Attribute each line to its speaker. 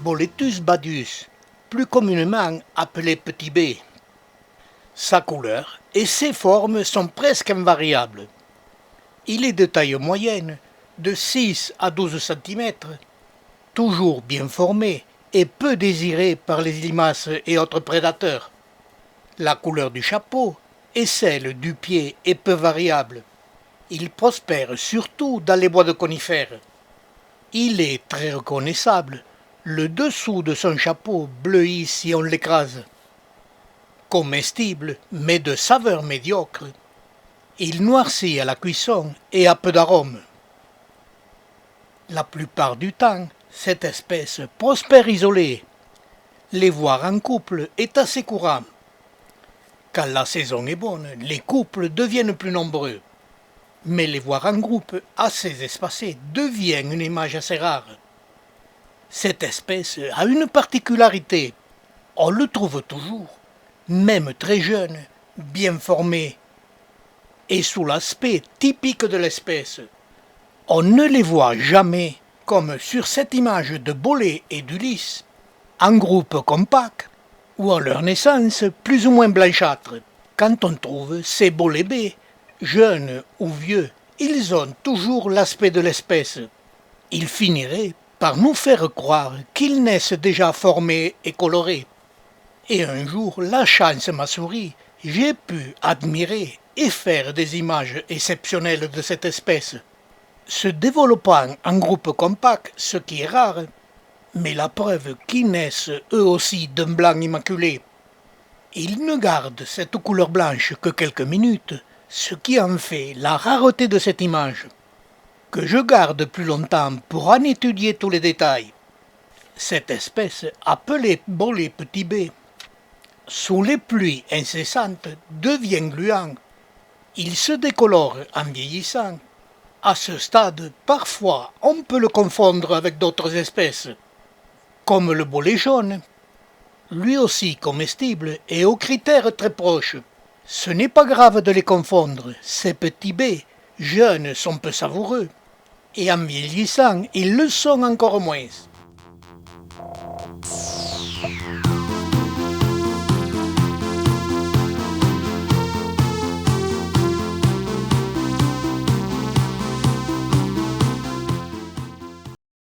Speaker 1: Boletus badius, plus communément appelé petit B. Sa couleur et ses formes sont presque invariables. Il est de taille moyenne, de 6 à 12 cm, toujours bien formé et peu désiré par les limaces et autres prédateurs. La couleur du chapeau et celle du pied est peu variable. Il prospère surtout dans les bois de conifères. Il est très reconnaissable. Le dessous de son chapeau bleuit si on l'écrase. Comestible, mais de saveur médiocre, il noircit à la cuisson et a peu d'arôme. La plupart du temps, cette espèce prospère isolée. Les voir en couple est assez courant. Quand la saison est bonne, les couples deviennent plus nombreux. Mais les voir en groupe assez espacés devient une image assez rare. Cette espèce a une particularité. On le trouve toujours, même très jeune, bien formé, et sous l'aspect typique de l'espèce. On ne les voit jamais, comme sur cette image de Bolet et d'Ulysse, en groupe compact, ou à leur naissance plus ou moins blanchâtre. Quand on trouve ces Bolets B, jeunes ou vieux, ils ont toujours l'aspect de l'espèce. Ils finiraient par nous faire croire qu'ils naissent déjà formés et colorés. Et un jour, la chance m'a souri, j'ai pu admirer et faire des images exceptionnelles de cette espèce, se développant en groupe compact, ce qui est rare, mais la preuve qu'ils naissent eux aussi d'un blanc immaculé. Ils ne gardent cette couleur blanche que quelques minutes, ce qui en fait la rareté de cette image, que je garde plus longtemps pour en étudier tous les détails. Cette espèce, appelée Bolet petit B, sous les pluies incessantes, devient gluant. Il se décolore en vieillissant. À ce stade, parfois, on peut le confondre avec d'autres espèces, comme le bolet jaune, lui aussi comestible et aux critères très proches. Ce n'est pas grave de les confondre, ces petits baies, jeunes, sont peu savoureux, et en vieillissant, ils le sont encore moins.